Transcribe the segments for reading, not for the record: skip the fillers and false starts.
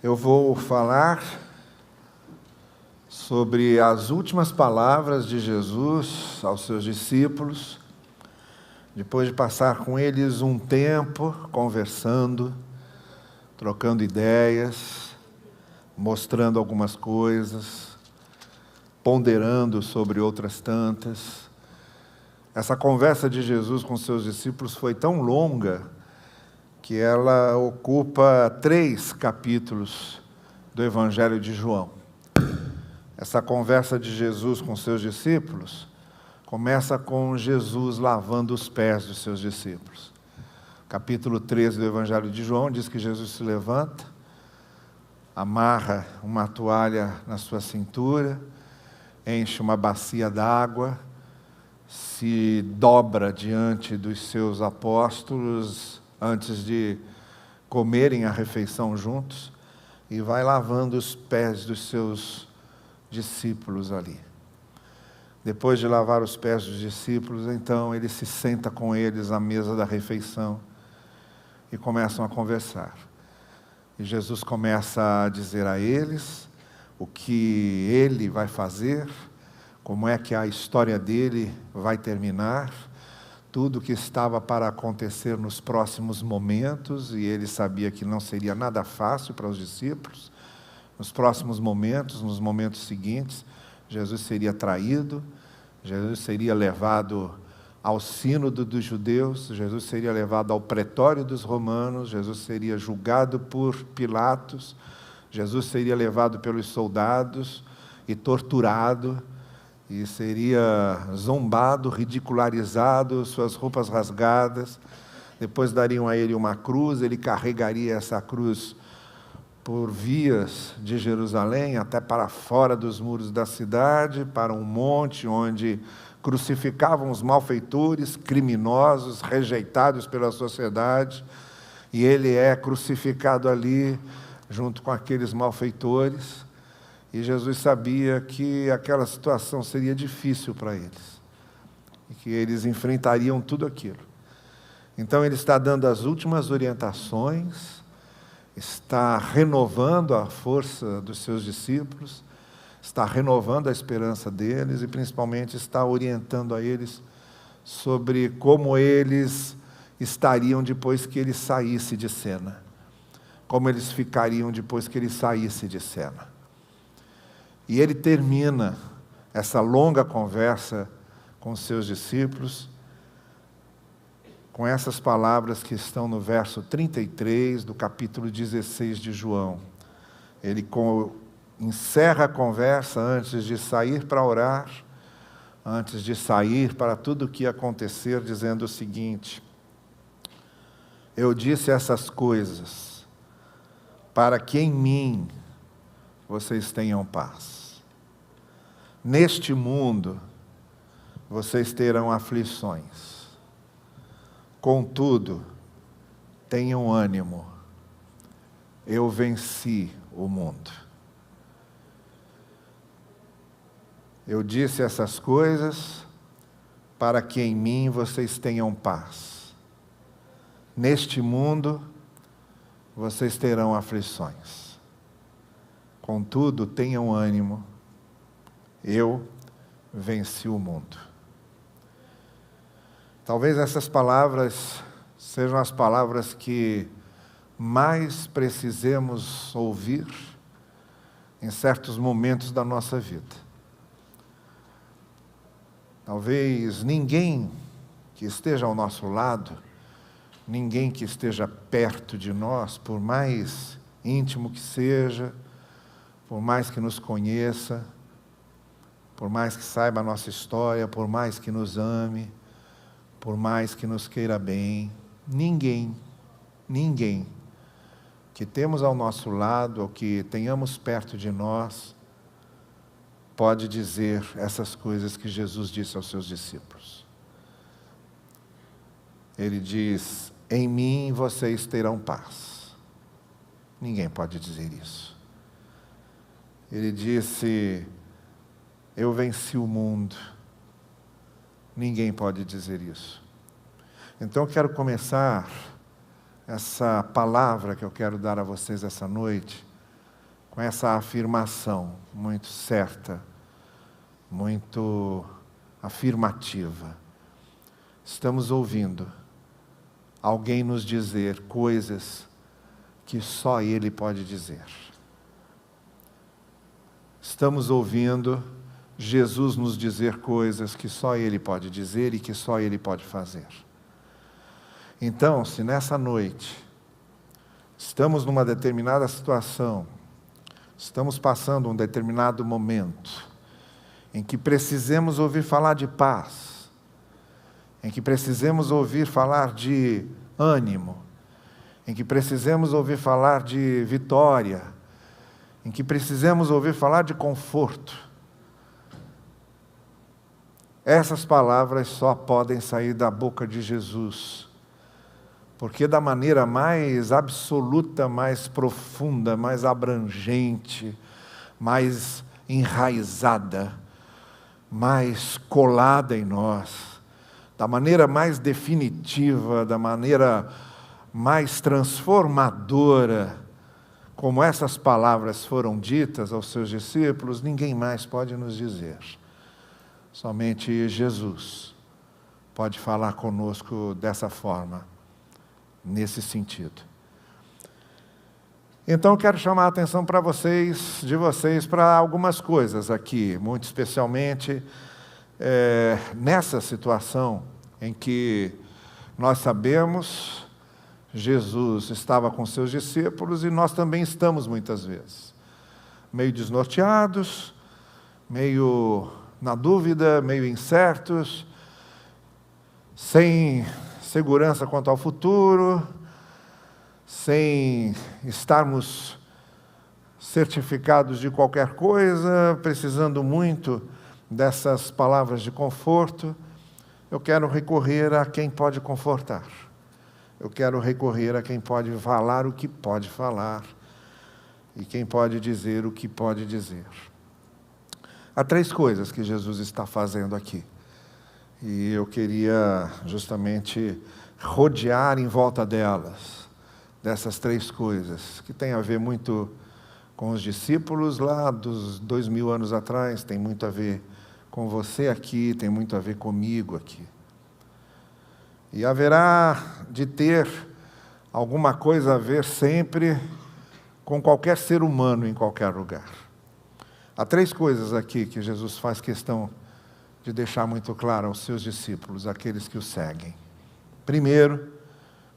Eu vou falar sobre as últimas palavras de Jesus aos seus discípulos, depois de passar com eles um tempo conversando, trocando ideias, mostrando algumas coisas, ponderando sobre outras tantas. Essa conversa de Jesus com seus discípulos foi tão longa que ela ocupa 3 capítulos do Evangelho de João. Essa conversa de Jesus com seus discípulos começa com Jesus lavando os pés dos seus discípulos. Capítulo 13 do Evangelho de João diz que Jesus se levanta, amarra uma toalha na sua cintura, enche uma bacia d'água, se dobra diante dos seus apóstolos antes de comerem a refeição juntos e vai lavando os pés dos seus discípulos ali. Depois de lavar os pés dos discípulos, então ele se senta com eles à mesa da refeição e começam a conversar. E Jesus começa a dizer a eles o que ele vai fazer, como é que a história dele vai terminar, tudo que estava para acontecer nos próximos momentos, e ele sabia que não seria nada fácil para os discípulos. Nos próximos momentos, nos momentos seguintes, Jesus seria traído, Jesus seria levado ao sínodo dos judeus, Jesus seria levado ao pretório dos romanos, Jesus seria julgado por Pilatos, Jesus seria levado pelos soldados e torturado, e seria zombado, ridicularizado, suas roupas rasgadas. Depois dariam a ele uma cruz, ele carregaria essa cruz por vias de Jerusalém, até para fora dos muros da cidade, para um monte onde crucificavam os malfeitores, criminosos, rejeitados pela sociedade, e ele é crucificado ali, junto com aqueles malfeitores. E Jesus sabia que aquela situação seria difícil para eles, e que eles enfrentariam tudo aquilo. Então ele está dando as últimas orientações, está renovando a força dos seus discípulos, está renovando a esperança deles e principalmente está orientando a eles sobre como eles estariam depois que ele saísse de cena, como eles ficariam depois que ele saísse de cena. E ele termina essa longa conversa com seus discípulos com essas palavras que estão no verso 33 do capítulo 16 de João. Ele encerra a conversa antes de sair para orar, antes de sair para tudo o que ia acontecer, dizendo o seguinte: eu disse essas coisas para que em mim vocês tenham paz. Neste mundo, vocês terão aflições. Contudo, tenham ânimo. Eu venci o mundo. Eu disse essas coisas para que em mim vocês tenham paz. Neste mundo, vocês terão aflições. Contudo, tenham ânimo, eu venci o mundo. Talvez essas palavras sejam as palavras que mais precisemos ouvir em certos momentos da nossa vida. Talvez ninguém que esteja ao nosso lado, ninguém que esteja perto de nós, por mais íntimo que seja, por mais que nos conheça, por mais que saiba a nossa história, por mais que nos ame, por mais que nos queira bem, ninguém que temos ao nosso lado, ou que tenhamos perto de nós, pode dizer essas coisas que Jesus disse aos seus discípulos. Ele diz: em mim vocês terão paz. Ninguém pode dizer isso. Ele disse: eu venci o mundo. Ninguém pode dizer isso. Então eu quero começar essa palavra que eu quero dar a vocês essa noite, com essa afirmação muito certa, muito afirmativa. Estamos ouvindo alguém nos dizer coisas que só Ele pode dizer. Estamos ouvindo Jesus nos dizer coisas que só Ele pode dizer e que só Ele pode fazer. Então, se nessa noite estamos numa determinada situação, estamos passando um determinado momento, em que precisamos ouvir falar de paz, em que precisamos ouvir falar de ânimo, em que precisamos ouvir falar de vitória, em que precisamos ouvir falar de conforto, essas palavras só podem sair da boca de Jesus, porque da maneira mais absoluta, mais profunda, mais abrangente, mais enraizada, mais colada em nós, da maneira mais definitiva, da maneira mais transformadora, como essas palavras foram ditas aos seus discípulos, ninguém mais pode nos dizer. Somente Jesus pode falar conosco dessa forma, nesse sentido. Então, eu quero chamar a atenção de vocês, para algumas coisas aqui, muito especialmente nessa situação em que nós sabemos Jesus estava com seus discípulos e nós também estamos muitas vezes, meio desnorteados, meio na dúvida, meio incertos, sem segurança quanto ao futuro, sem estarmos certificados de qualquer coisa, precisando muito dessas palavras de conforto. Eu quero recorrer a quem pode confortar. Eu quero recorrer a quem pode falar o que pode falar e quem pode dizer o que pode dizer. Há 3 coisas que Jesus está fazendo aqui. E eu queria justamente rodear em volta delas, dessas 3 coisas, que tem a ver muito com os discípulos lá dos 2000 anos atrás, tem muito a ver com você aqui, tem muito a ver comigo aqui. E haverá de ter alguma coisa a ver sempre com qualquer ser humano em qualquer lugar. Há 3 coisas aqui que Jesus faz questão de deixar muito claro aos seus discípulos, aqueles que o seguem. Primeiro,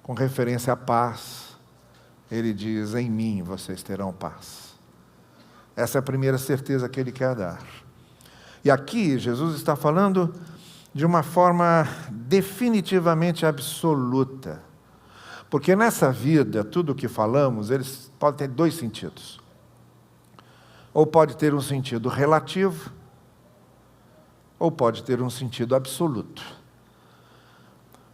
com referência à paz, ele diz: em mim vocês terão paz. Essa é a primeira certeza que ele quer dar. E aqui Jesus está falando de uma forma definitivamente absoluta. Porque nessa vida, tudo o que falamos, eles podem ter 2 sentidos. Ou pode ter um sentido relativo, ou pode ter um sentido absoluto.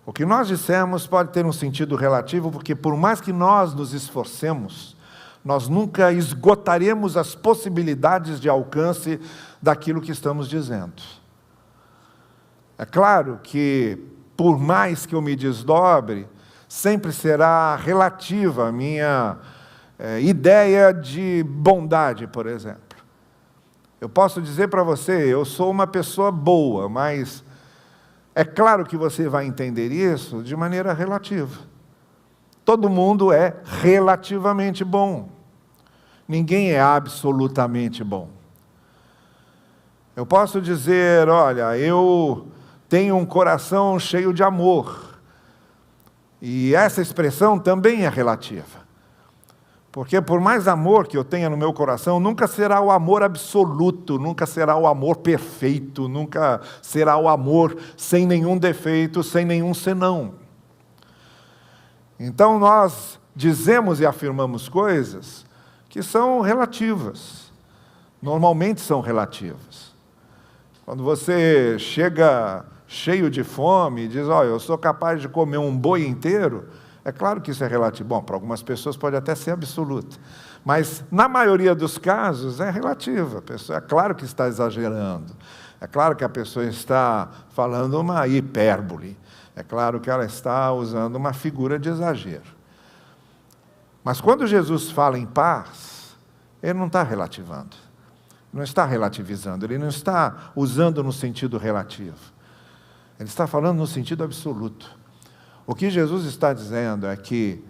O que nós dissemos pode ter um sentido relativo, porque por mais que nós nos esforcemos, nós nunca esgotaremos as possibilidades de alcance daquilo que estamos dizendo. É claro que, por mais que eu me desdobre, sempre será relativa a minha ideia de bondade, por exemplo. Eu posso dizer para você, eu sou uma pessoa boa, mas é claro que você vai entender isso de maneira relativa. Todo mundo é relativamente bom. Ninguém é absolutamente bom. Eu posso dizer, olha, eu tenho um coração cheio de amor. E essa expressão também é relativa. Porque por mais amor que eu tenha no meu coração, nunca será o amor absoluto, nunca será o amor perfeito, nunca será o amor sem nenhum defeito, sem nenhum senão. Então nós dizemos e afirmamos coisas que são relativas, normalmente são relativas. Quando você chega cheio de fome e diz, olha, eu sou capaz de comer um boi inteiro, é claro que isso é relativo. Bom, para algumas pessoas pode até ser absoluto, mas na maioria dos casos é relativo. A pessoa, é claro que está exagerando, é claro que a pessoa está falando uma hipérbole, é claro que ela está usando uma figura de exagero. Mas quando Jesus fala em paz, Ele não está relativando, não está relativizando, ele não está usando no sentido relativo. Ele está falando no sentido absoluto. O que Jesus está dizendo é que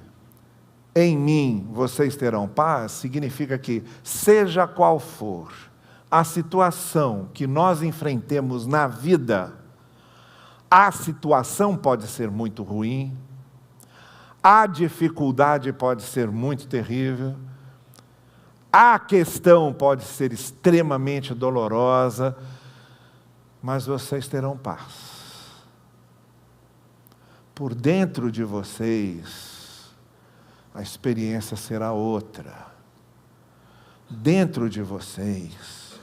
em mim vocês terão paz, significa que, seja qual for a situação que nós enfrentemos na vida, a situação pode ser muito ruim, a dificuldade pode ser muito terrível, a questão pode ser extremamente dolorosa, mas vocês terão paz. Por dentro de vocês, a experiência será outra. Dentro de vocês,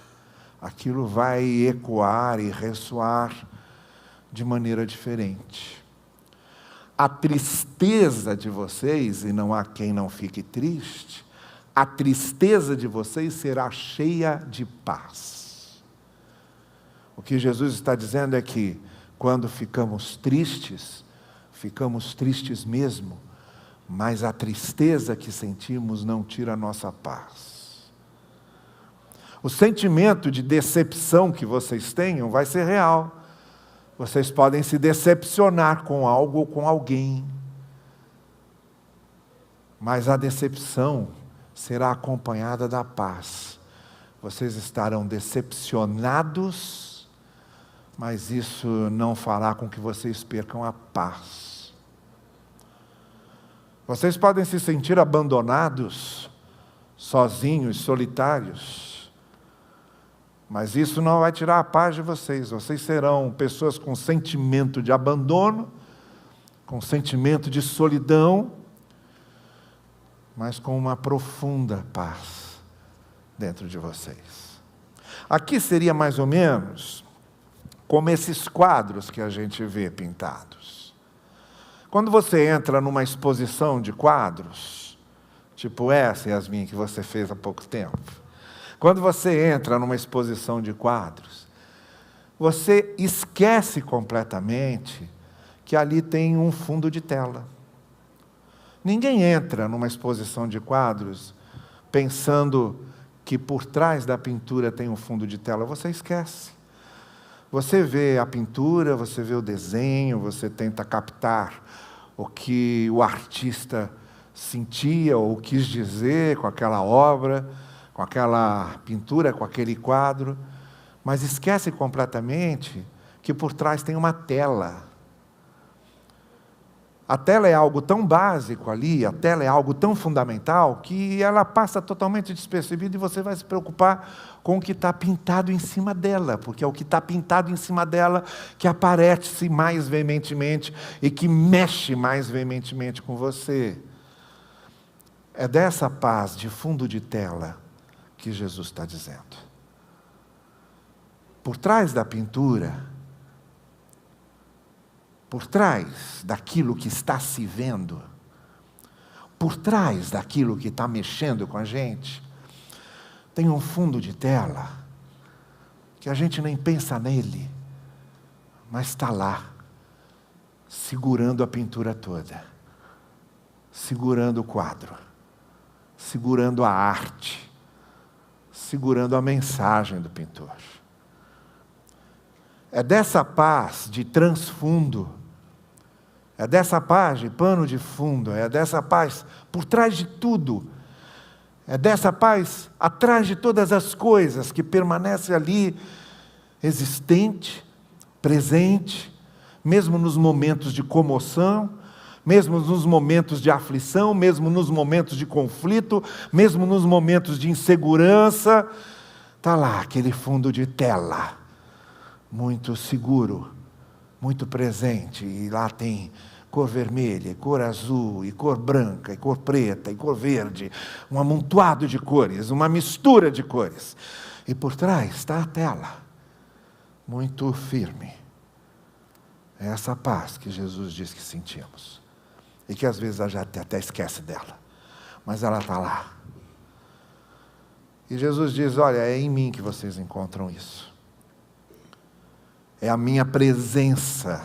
aquilo vai ecoar e ressoar de maneira diferente. A tristeza de vocês, e não há quem não fique triste, a tristeza de vocês será cheia de paz. O que Jesus está dizendo é que, quando ficamos tristes mesmo, mas a tristeza que sentimos não tira a nossa paz. O sentimento de decepção que vocês tenham vai ser real. Vocês podem se decepcionar com algo ou com alguém, mas a decepção será acompanhada da paz. Vocês estarão decepcionados, mas isso não fará com que vocês percam a paz. Vocês podem se sentir abandonados, sozinhos, solitários, mas isso não vai tirar a paz de vocês. Vocês serão pessoas com sentimento de abandono, com sentimento de solidão, mas com uma profunda paz dentro de vocês. Aqui seria mais ou menos como esses quadros que a gente vê pintados. Quando você entra numa exposição de quadros, tipo essa, Yasmin, que você fez há pouco tempo, quando você entra numa exposição de quadros, você esquece completamente que ali tem um fundo de tela. Ninguém entra numa exposição de quadros pensando que por trás da pintura tem um fundo de tela. Você esquece. Você vê a pintura, você vê o desenho, você tenta captar o que o artista sentia ou quis dizer com aquela obra, com aquela pintura, com aquele quadro, mas esquece completamente que por trás tem uma tela. A tela é algo tão básico ali, a tela é algo tão fundamental, que ela passa totalmente despercebida e você vai se preocupar com o que está pintado em cima dela, porque é o que está pintado em cima dela que aparece mais veementemente e que mexe mais veementemente com você. É dessa paz de fundo de tela que Jesus está dizendo. Por trás da pintura, por trás daquilo que está se vendo, por trás daquilo que está mexendo com a gente, tem um fundo de tela, que a gente nem pensa nele, mas está lá, segurando a pintura toda, segurando o quadro, segurando a arte, segurando a mensagem do pintor. É dessa paz de transfundo, é dessa paz de pano de fundo, é dessa paz por trás de tudo, é dessa paz atrás de todas as coisas que permanece ali, existente, presente, mesmo nos momentos de comoção, mesmo nos momentos de aflição, mesmo nos momentos de conflito, mesmo nos momentos de insegurança, está lá aquele fundo de tela, muito seguro, muito presente, e lá tem cor vermelha, e cor azul, e cor branca, e cor preta, e cor verde, um amontoado de cores, uma mistura de cores. E por trás está a tela, muito firme. É essa paz que Jesus diz que sentimos, e que às vezes a gente até esquece dela, mas ela está lá. E Jesus diz, olha, é em mim que vocês encontram isso. É a minha presença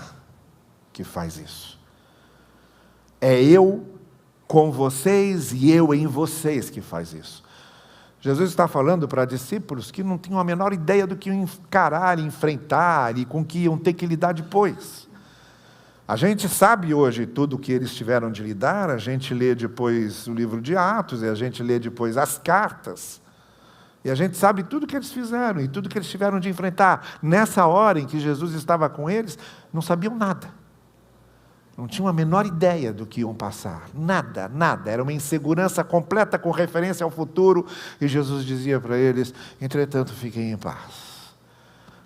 que faz isso. É eu com vocês e eu em vocês que faz isso. Jesus está falando para discípulos que não tinham a menor ideia do que iam encarar, enfrentar e com que iam ter que lidar depois. A gente sabe hoje tudo o que eles tiveram de lidar, a gente lê depois o livro de Atos, e a gente lê depois as cartas, e a gente sabe tudo o que eles fizeram e tudo o que eles tiveram de enfrentar. Nessa hora em que Jesus estava com eles, não sabiam nada. Não tinham a menor ideia do que iam passar. Nada, nada. Era uma insegurança completa com referência ao futuro. E Jesus dizia para eles: entretanto, fiquem em paz,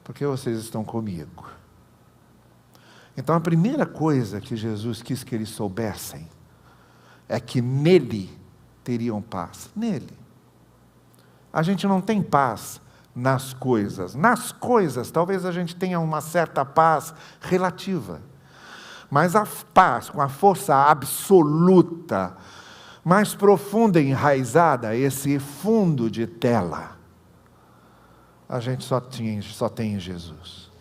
porque vocês estão comigo. Então, a primeira coisa que Jesus quis que eles soubessem é que nele teriam paz. Nele. A gente não tem paz nas coisas. Nas coisas, talvez a gente tenha uma certa paz relativa. Mas a paz com a força absoluta, mais profunda e enraizada, esse fundo de tela, a gente só tem em Jesus.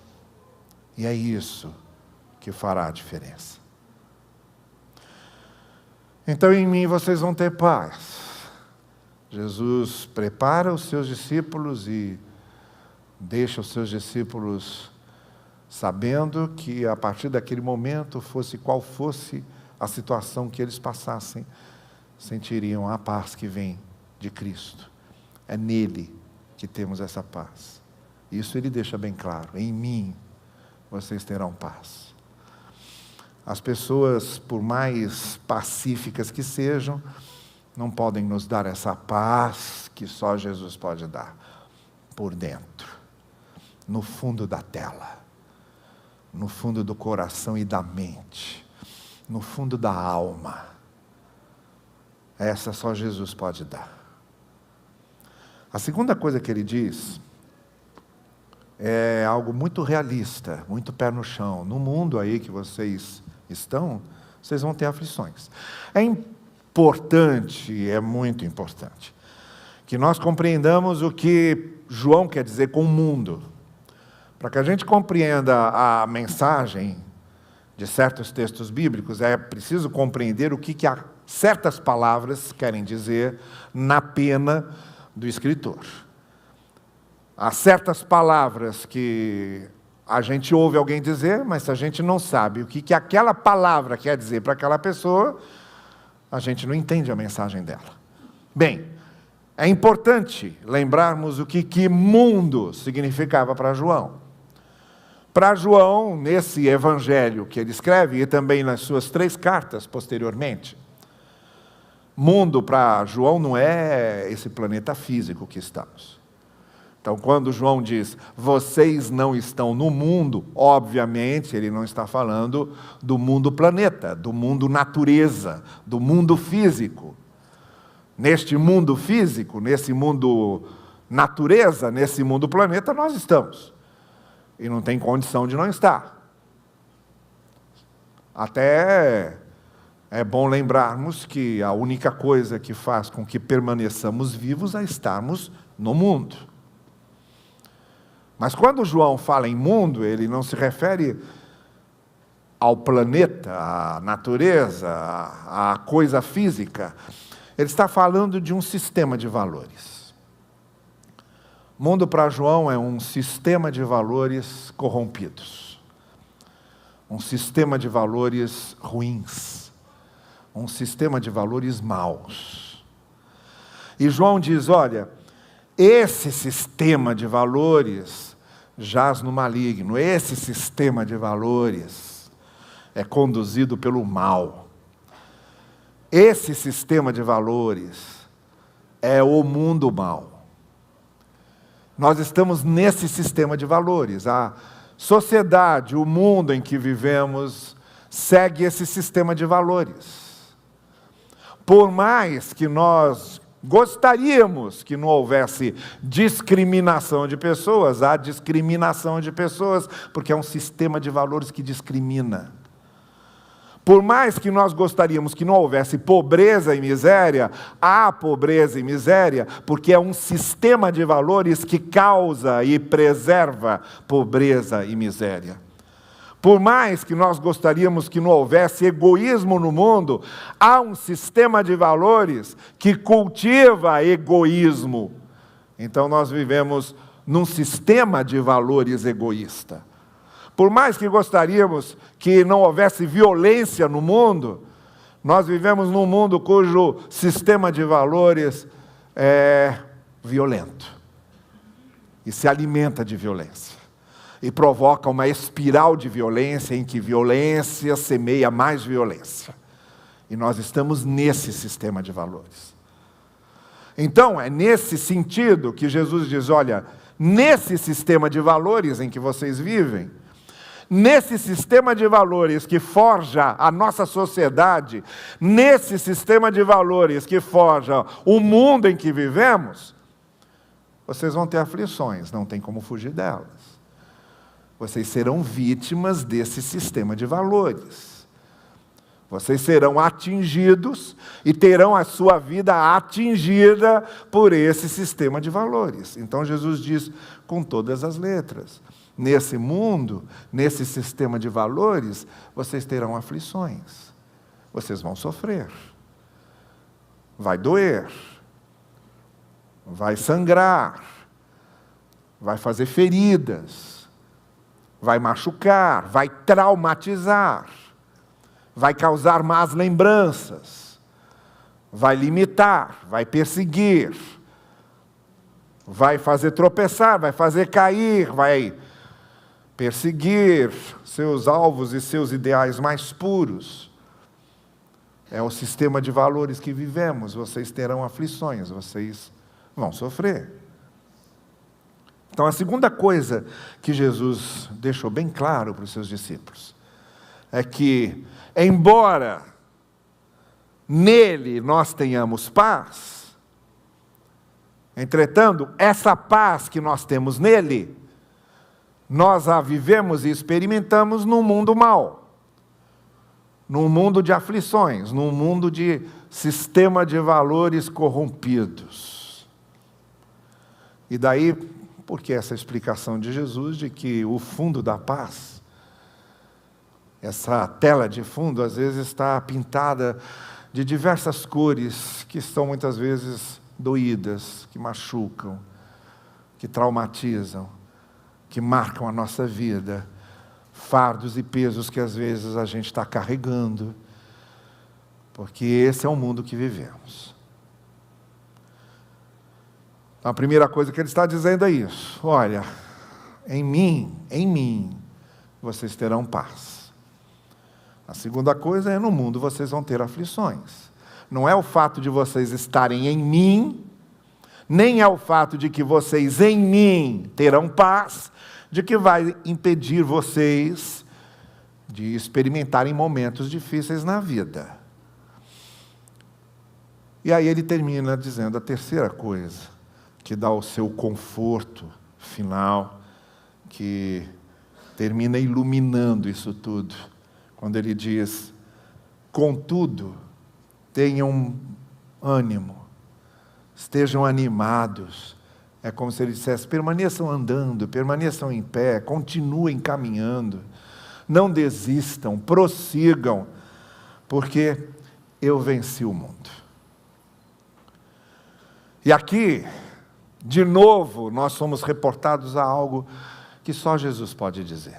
E é isso que fará a diferença. Então em mim vocês vão ter paz. Jesus prepara os seus discípulos e deixa os seus discípulos sabendo que a partir daquele momento, fosse qual fosse a situação que eles passassem, sentiriam a paz que vem de Cristo. É nele que temos essa paz. Isso ele deixa bem claro: em mim vocês terão paz. As pessoas, por mais pacíficas que sejam, não podem nos dar essa paz que só Jesus pode dar, por dentro, no fundo da tela, no fundo do coração e da mente, no fundo da alma. Essa só Jesus pode dar. A segunda coisa que ele diz é algo muito realista, muito pé no chão. No mundo aí que vocês estão, vocês vão ter aflições. É importante, é muito importante, que nós compreendamos o que João quer dizer com o mundo. Para que a gente compreenda a mensagem de certos textos bíblicos, é preciso compreender o que certas palavras querem dizer na pena do escritor. Há certas palavras que a gente ouve alguém dizer, mas se a gente não sabe o que aquela palavra quer dizer para aquela pessoa, a gente não entende a mensagem dela. Bem, é importante lembrarmos o que mundo significava para João. Para João, nesse evangelho que ele escreve, e também nas suas 3 cartas posteriormente, mundo para João não é esse planeta físico que estamos. Então, quando João diz, vocês não estão no mundo, obviamente, ele não está falando do mundo planeta, do mundo natureza, do mundo físico. Neste mundo físico, nesse mundo natureza, nesse mundo planeta, nós estamos. E não tem condição de não estar. Até é bom lembrarmos que a única coisa que faz com que permaneçamos vivos é estarmos no mundo. Mas quando João fala em mundo, ele não se refere ao planeta, à natureza, à coisa física. Ele está falando de um sistema de valores. Mundo para João é um sistema de valores corrompidos, um sistema de valores ruins, um sistema de valores maus. E João diz, olha, esse sistema de valores jaz no maligno, esse sistema de valores é conduzido pelo mal. Esse sistema de valores é o mundo mau. Nós estamos nesse sistema de valores. A sociedade, o mundo em que vivemos, segue esse sistema de valores. Por mais que nós gostaríamos que não houvesse discriminação de pessoas, há discriminação de pessoas, porque é um sistema de valores que discrimina. Por mais que nós gostaríamos que não houvesse pobreza e miséria, há pobreza e miséria, porque é um sistema de valores que causa e preserva pobreza e miséria. Por mais que nós gostaríamos que não houvesse egoísmo no mundo, há um sistema de valores que cultiva egoísmo Então nós vivemos num sistema de valores egoísta. Por mais que gostaríamos que não houvesse violência no mundo, nós vivemos num mundo cujo sistema de valores é violento. E se alimenta de violência. E provoca uma espiral de violência, em que violência semeia mais violência. E nós estamos nesse sistema de valores. Então, é nesse sentido que Jesus diz, olha, nesse sistema de valores em que vocês vivem, nesse sistema de valores que forja a nossa sociedade, nesse sistema de valores que forja o mundo em que vivemos, vocês vão ter aflições, não tem como fugir delas. Vocês serão vítimas desse sistema de valores. Vocês serão atingidos e terão a sua vida atingida por esse sistema de valores. Então Jesus diz com todas as letras, nesse mundo, nesse sistema de valores, vocês terão aflições. Vocês vão sofrer. Vai doer. Vai sangrar. Vai fazer feridas. Vai machucar, vai traumatizar, vai causar más lembranças, vai limitar, vai perseguir, vai fazer tropeçar, vai fazer cair, vai perseguir seus alvos e seus ideais mais puros. É o sistema de valores que vivemos. Vocês terão aflições, vocês vão sofrer. Então, a segunda coisa que Jesus deixou bem claro para os seus discípulos é que, embora nele nós tenhamos paz, entretanto, essa paz que nós temos nele, nós a vivemos e experimentamos num mundo mau, num mundo de aflições, num mundo de sistema de valores corrompidos. E daí, porque essa explicação de Jesus de que o fundo da paz, essa tela de fundo, às vezes está pintada de diversas cores, que estão muitas vezes doídas, que machucam, que traumatizam, que marcam a nossa vida, fardos e pesos que às vezes a gente está carregando, porque esse é o mundo que vivemos. A primeira coisa que ele está dizendo é isso. Olha, em mim, vocês terão paz. A segunda coisa é, no mundo vocês vão ter aflições. Não é o fato de vocês estarem em mim, nem é o fato de que vocês em mim terão paz, de que vai impedir vocês de experimentarem momentos difíceis na vida. E aí ele termina dizendo a terceira coisa, que dá o seu conforto final, que termina iluminando isso tudo, quando ele diz, contudo, tenham ânimo, estejam animados. É como se ele dissesse, permaneçam andando, permaneçam em pé, continuem caminhando, não desistam, prossigam, porque eu venci o mundo. E aqui, de novo, nós somos reportados a algo que só Jesus pode dizer.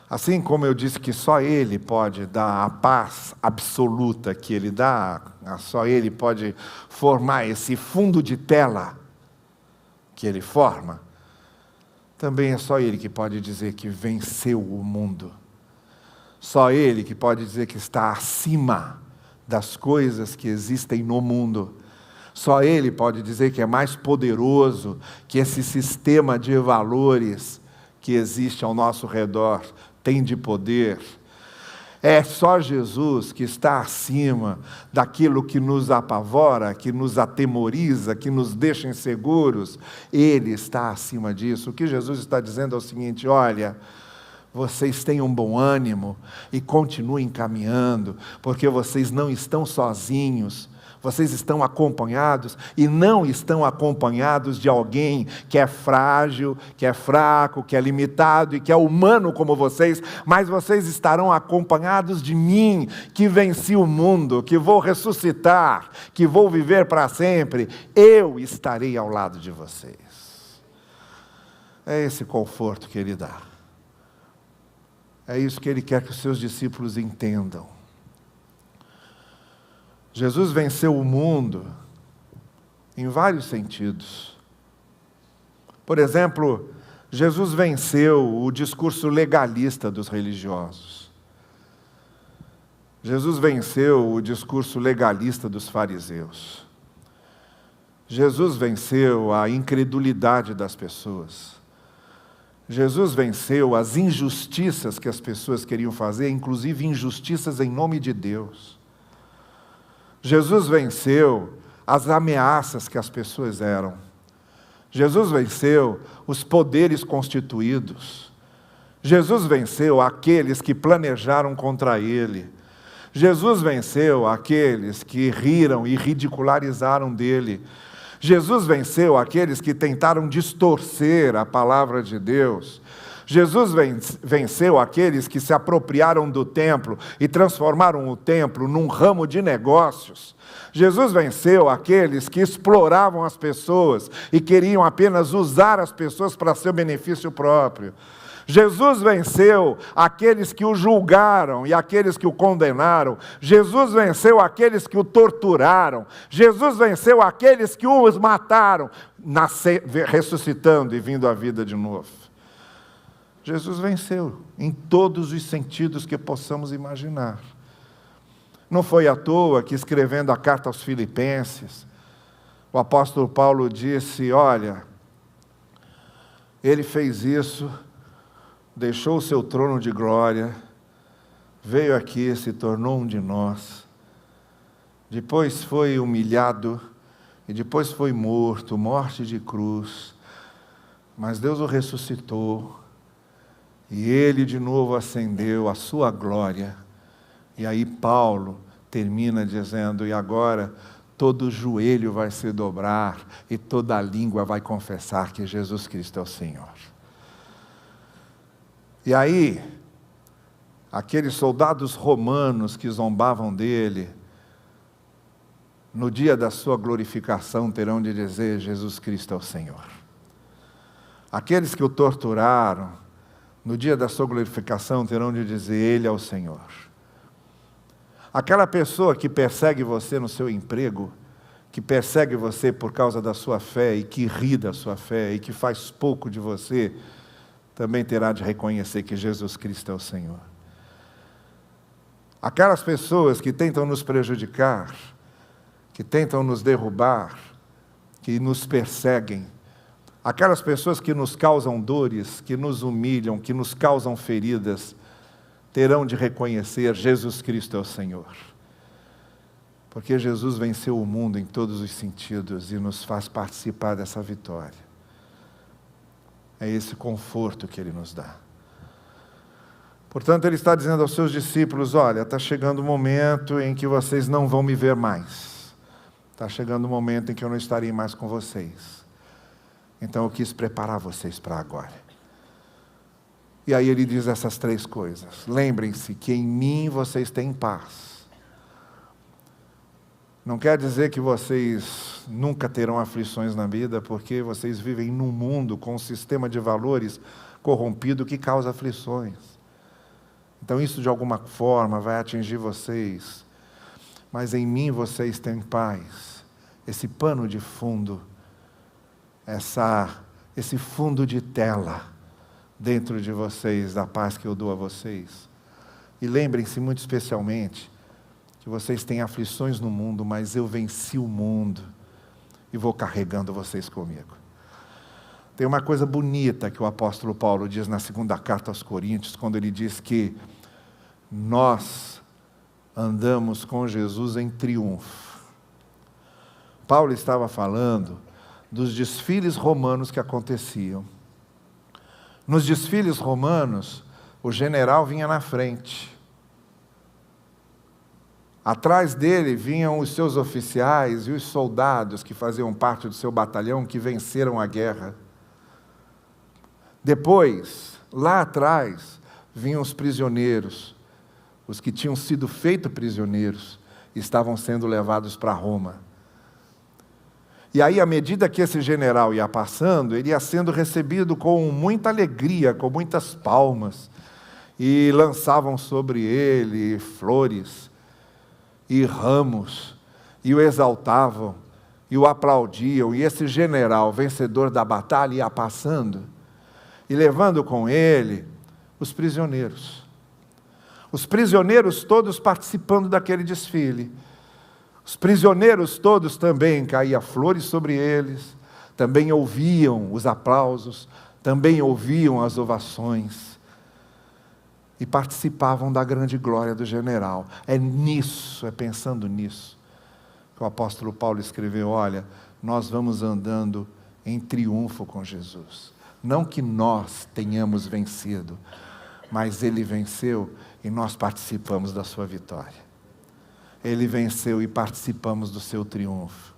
Assim como eu disse que só Ele pode dar a paz absoluta que Ele dá, só Ele pode formar esse fundo de tela que Ele forma, também é só Ele que pode dizer que venceu o mundo. Só Ele que pode dizer que está acima das coisas que existem no mundo. Só Ele pode dizer que é mais poderoso que esse sistema de valores que existe ao nosso redor tem de poder. É só Jesus que está acima daquilo que nos apavora, que nos atemoriza, que nos deixa inseguros. Ele está acima disso. O que Jesus está dizendo é o seguinte, olha, vocês tenham bom ânimo e continuem caminhando, porque vocês não estão sozinhos. Vocês estão acompanhados e não estão acompanhados de alguém que é frágil, que é fraco, que é limitado e que é humano como vocês, mas vocês estarão acompanhados de mim, que venci o mundo, que vou ressuscitar, que vou viver para sempre. Eu estarei ao lado de vocês. É esse conforto que Ele dá. É isso que Ele quer que os seus discípulos entendam. Jesus venceu o mundo em vários sentidos. Por exemplo, Jesus venceu o discurso legalista dos religiosos. Jesus venceu o discurso legalista dos fariseus. Jesus venceu a incredulidade das pessoas. Jesus venceu as injustiças que as pessoas queriam fazer, inclusive injustiças em nome de Deus. Jesus venceu as ameaças que as pessoas eram. Jesus venceu os poderes constituídos. Jesus venceu aqueles que planejaram contra Ele. Jesus venceu aqueles que riram e ridicularizaram dele. Jesus venceu aqueles que tentaram distorcer a palavra de Deus. Jesus venceu aqueles que se apropriaram do templo e transformaram o templo num ramo de negócios. Jesus venceu aqueles que exploravam as pessoas e queriam apenas usar as pessoas para seu benefício próprio. Jesus venceu aqueles que o julgaram e aqueles que o condenaram. Jesus venceu aqueles que o torturaram. Jesus venceu aqueles que os mataram, ressuscitando e vindo à vida de novo. Jesus venceu em todos os sentidos que possamos imaginar. Não foi à toa que, escrevendo a carta aos Filipenses, o apóstolo Paulo disse: olha, ele fez isso, deixou o seu trono de glória, veio aqui, se tornou um de nós, depois foi humilhado, e depois foi morto, morte de cruz, mas Deus o ressuscitou, e ele de novo ascendeu à sua glória. E aí Paulo termina dizendo: e agora todo joelho vai se dobrar e toda língua vai confessar que Jesus Cristo é o Senhor. E aí, aqueles soldados romanos que zombavam dele, no dia da sua glorificação terão de dizer: Jesus Cristo é o Senhor. Aqueles que o torturaram, no dia da sua glorificação terão de dizer: Ele é o Senhor. Aquela pessoa que persegue você no seu emprego, que persegue você por causa da sua fé e que ri da sua fé e que faz pouco de você, também terá de reconhecer que Jesus Cristo é o Senhor. Aquelas pessoas que tentam nos prejudicar, que tentam nos derrubar, que nos perseguem, aquelas pessoas que nos causam dores, que nos humilham, que nos causam feridas, terão de reconhecer: Jesus Cristo é o Senhor. Porque Jesus venceu o mundo em todos os sentidos e nos faz participar dessa vitória. É esse conforto que Ele nos dá. Portanto, Ele está dizendo aos seus discípulos: olha, está chegando o momento em que vocês não vão me ver mais. Está chegando o momento em que eu não estarei mais com vocês. Então eu quis preparar vocês para agora. E aí Ele diz essas três coisas. Lembrem-se que em mim vocês têm paz. Não quer dizer que vocês nunca terão aflições na vida, porque vocês vivem num mundo com um sistema de valores corrompido que causa aflições. Então isso de alguma forma vai atingir vocês. Mas em mim vocês têm paz. Esse pano de fundo, esse fundo de tela dentro de vocês, da paz que eu dou a vocês. E lembrem-se muito especialmente que vocês têm aflições no mundo, mas eu venci o mundo e vou carregando vocês comigo. Tem uma coisa bonita que o apóstolo Paulo diz na segunda carta aos Coríntios, quando ele diz que nós andamos com Jesus em triunfo. Paulo estava falando dos desfiles romanos que aconteciam. Nos desfiles romanos, o general vinha na frente. Atrás dele vinham os seus oficiais e os soldados que faziam parte do seu batalhão, que venceram a guerra. Depois, lá atrás, vinham os prisioneiros, os que tinham sido feitos prisioneiros, e estavam sendo levados para Roma. E aí, à medida que esse general ia passando, ele ia sendo recebido com muita alegria, com muitas palmas, e lançavam sobre ele flores e ramos, e o exaltavam, e o aplaudiam, e esse general, vencedor da batalha, ia passando, e levando com ele os prisioneiros. Os prisioneiros todos participando daquele desfile. Os prisioneiros todos também caíam flores sobre eles, também ouviam os aplausos, também ouviam as ovações e participavam da grande glória do general. É pensando nisso, que o apóstolo Paulo escreveu: olha, nós vamos andando em triunfo com Jesus. Não que nós tenhamos vencido, mas Ele venceu e nós participamos da sua vitória. Ele venceu e participamos do seu triunfo.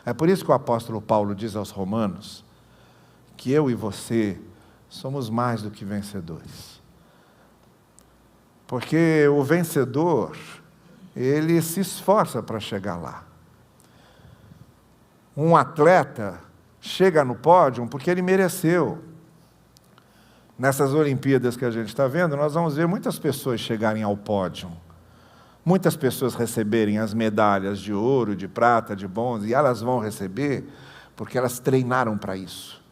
É por isso que o apóstolo Paulo diz aos Romanos que eu e você somos mais do que vencedores. Porque o vencedor, ele se esforça para chegar lá. Um atleta chega no pódio porque ele mereceu. Nessas Olimpíadas que a gente está vendo, nós vamos ver muitas pessoas chegarem ao pódio. Muitas pessoas receberem as medalhas de ouro, de prata, de bronze, e elas vão receber porque elas treinaram para isso.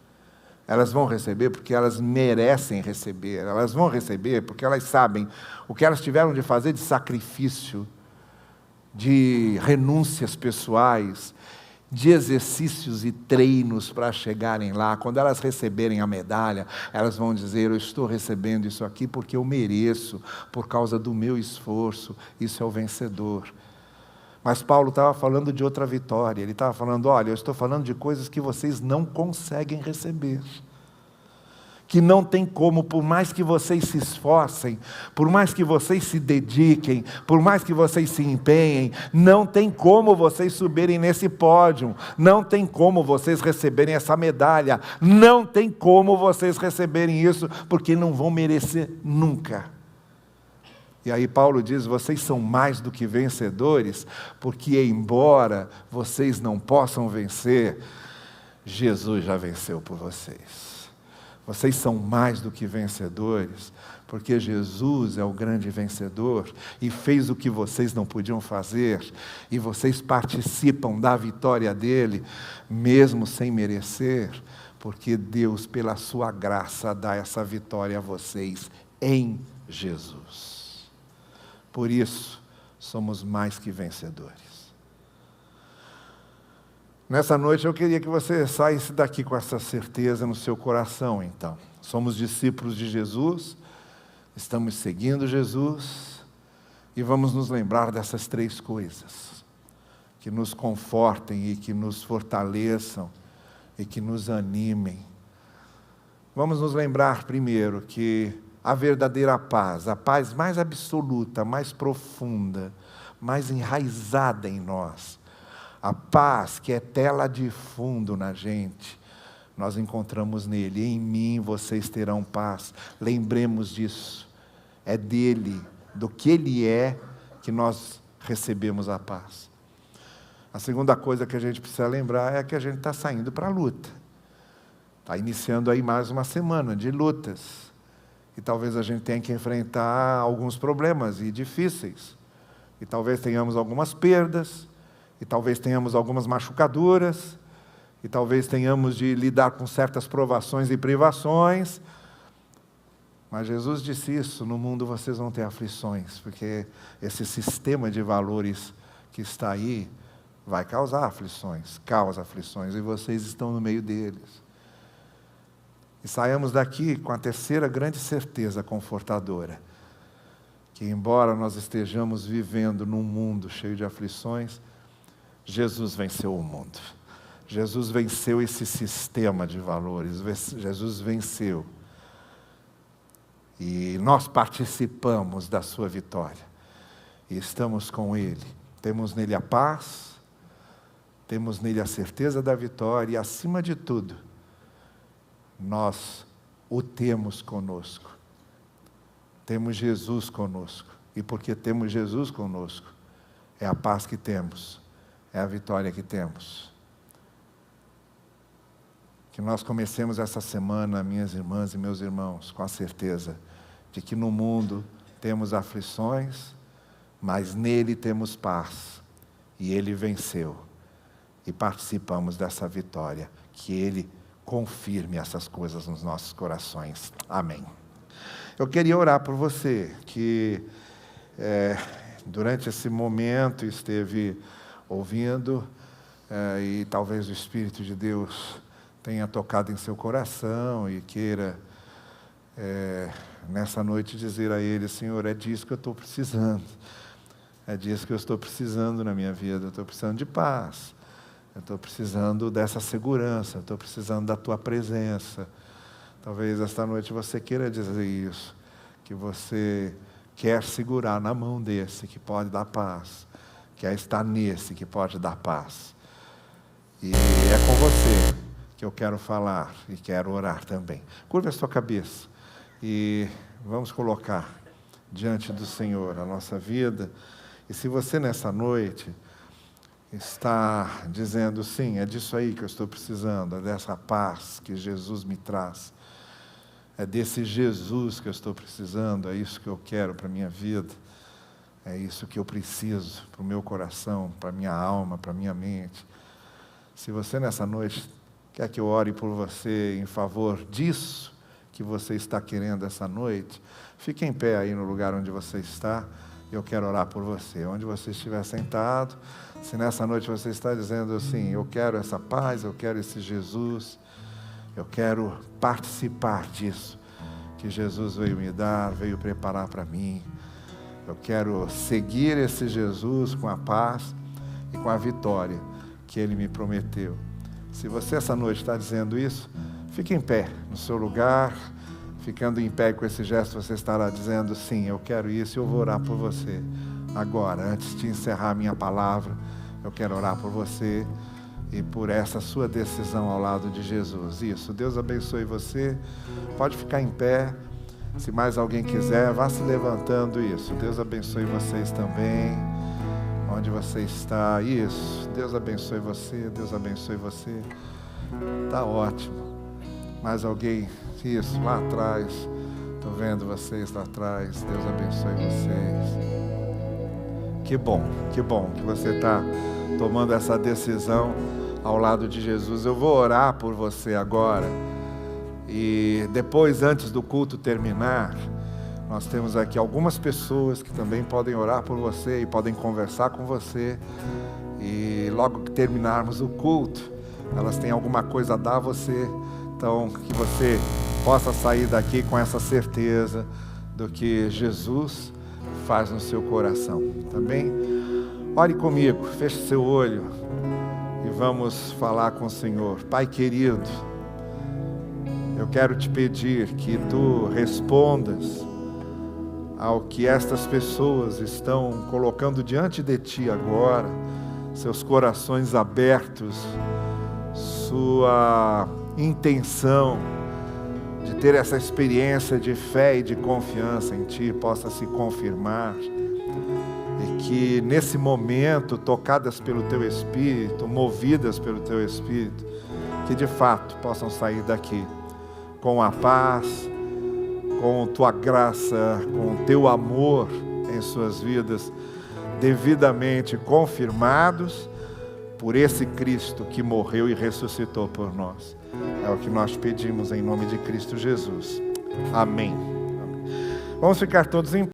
Elas vão receber porque elas merecem receber. Elas vão receber porque elas sabem o que elas tiveram de fazer de sacrifício, de renúncias pessoais, de exercícios e treinos para chegarem lá. Quando elas receberem a medalha, elas vão dizer: eu estou recebendo isso aqui porque eu mereço, por causa do meu esforço. Isso é o vencedor. Mas Paulo estava falando de outra vitória. Ele estava falando: olha, eu estou falando de coisas que vocês não conseguem receber, que não tem como, por mais que vocês se esforcem, por mais que vocês se dediquem, por mais que vocês se empenhem, não tem como vocês subirem nesse pódio, não tem como vocês receberem essa medalha, não tem como vocês receberem isso, porque não vão merecer nunca. E aí Paulo diz: vocês são mais do que vencedores, porque embora vocês não possam vencer, Jesus já venceu por vocês. Vocês são mais do que vencedores, porque Jesus é o grande vencedor e fez o que vocês não podiam fazer, e vocês participam da vitória dele, mesmo sem merecer, porque Deus, pela sua graça, dá essa vitória a vocês em Jesus. Por isso, somos mais que vencedores. Nessa noite eu queria que você saísse daqui com essa certeza no seu coração, então. Somos discípulos de Jesus, estamos seguindo Jesus, e vamos nos lembrar dessas três coisas, que nos confortem e que nos fortaleçam e que nos animem. Vamos nos lembrar primeiro que a verdadeira paz, a paz mais absoluta, mais profunda, mais enraizada em nós, a paz que é tela de fundo na gente, nós encontramos nele. Em mim vocês terão paz. Lembremos disso. É dele, do que ele é, que nós recebemos a paz. A segunda coisa que a gente precisa lembrar é que a gente está saindo para a luta. Está iniciando aí mais uma semana de lutas. E talvez a gente tenha que enfrentar alguns problemas e difíceis. E talvez tenhamos algumas perdas. E talvez tenhamos algumas machucaduras, e talvez tenhamos de lidar com certas provações e privações. Mas Jesus disse isso: no mundo vocês vão ter aflições, porque esse sistema de valores que está aí vai causar aflições, causa aflições, e vocês estão no meio deles. E saiamos daqui com a terceira grande certeza confortadora, que embora nós estejamos vivendo num mundo cheio de aflições, Jesus venceu o mundo. Jesus venceu esse sistema de valores. Jesus venceu. E nós participamos da sua vitória. E estamos com Ele. Temos nele a paz, temos nele a certeza da vitória e, acima de tudo, nós o temos conosco. Temos Jesus conosco. E porque temos Jesus conosco, é a paz que temos, é a vitória que temos. Que nós comecemos essa semana, minhas irmãs e meus irmãos, com a certeza de que no mundo temos aflições, mas nele temos paz. E ele venceu. E participamos dessa vitória. Que ele confirme essas coisas nos nossos corações. Amém. Eu queria orar por você, que durante esse momento esteve ouvindo, e talvez o Espírito de Deus tenha tocado em seu coração e queira, nessa noite, dizer a Ele: Senhor, é disso que eu estou precisando. É disso que eu estou precisando na minha vida. Eu estou precisando de paz. Eu estou precisando dessa segurança. Eu estou precisando da Tua presença. Talvez esta noite você queira dizer isso, que você quer segurar na mão desse que pode dar paz, quer estar nesse que pode dar paz. E é com você que eu quero falar e quero orar também. Curva a sua cabeça e vamos colocar diante do Senhor a nossa vida. E se você nessa noite está dizendo: sim, é disso aí que eu estou precisando, é dessa paz que Jesus me traz, é desse Jesus que eu estou precisando, é isso que eu quero para a minha vida, é isso que eu preciso para o meu coração, para a minha alma, para a minha mente. Se você nessa noite quer que eu ore por você em favor disso que você está querendo essa noite, fique em pé aí no lugar onde você está, eu quero orar por você. Onde você estiver sentado, se nessa noite você está dizendo assim: eu quero essa paz, eu quero esse Jesus, eu quero participar disso que Jesus veio me dar, veio preparar para mim. Eu quero seguir esse Jesus com a paz e com a vitória que Ele me prometeu. Se você essa noite está dizendo isso, fique em pé no seu lugar. Ficando em pé com esse gesto, você estará dizendo: sim, eu quero isso, eu vou orar por você. Agora, antes de encerrar a minha palavra, eu quero orar por você e por essa sua decisão ao lado de Jesus. Isso, Deus abençoe você. Pode ficar em pé. Se mais alguém quiser, vá se levantando. Isso, Deus abençoe vocês também. Onde você está, isso, Deus abençoe você, Deus abençoe você. Está ótimo. Mais alguém? Isso, lá atrás. Estou vendo vocês lá atrás. Deus abençoe vocês. Que bom que você está tomando essa decisão ao lado de Jesus. Eu vou orar por você agora. E depois, antes do culto terminar, nós temos aqui algumas pessoas que também podem orar por você e podem conversar com você. E logo que terminarmos o culto, elas têm alguma coisa a dar a você. Então, que você possa sair daqui com essa certeza do que Jesus faz no seu coração. Tá bem? Ore comigo, feche seu olho e vamos falar com o Senhor. Pai querido, eu quero te pedir que tu respondas ao que estas pessoas estão colocando diante de ti agora, seus corações abertos, sua intenção de ter essa experiência de fé e de confiança em ti possa se confirmar, e que nesse momento, tocadas pelo teu Espírito, movidas pelo teu Espírito, que de fato possam sair daqui com a paz, com tua graça, com o teu amor em suas vidas, devidamente confirmados por esse Cristo que morreu e ressuscitou por nós. É o que nós pedimos em nome de Cristo Jesus. Amém. Vamos ficar todos em pé.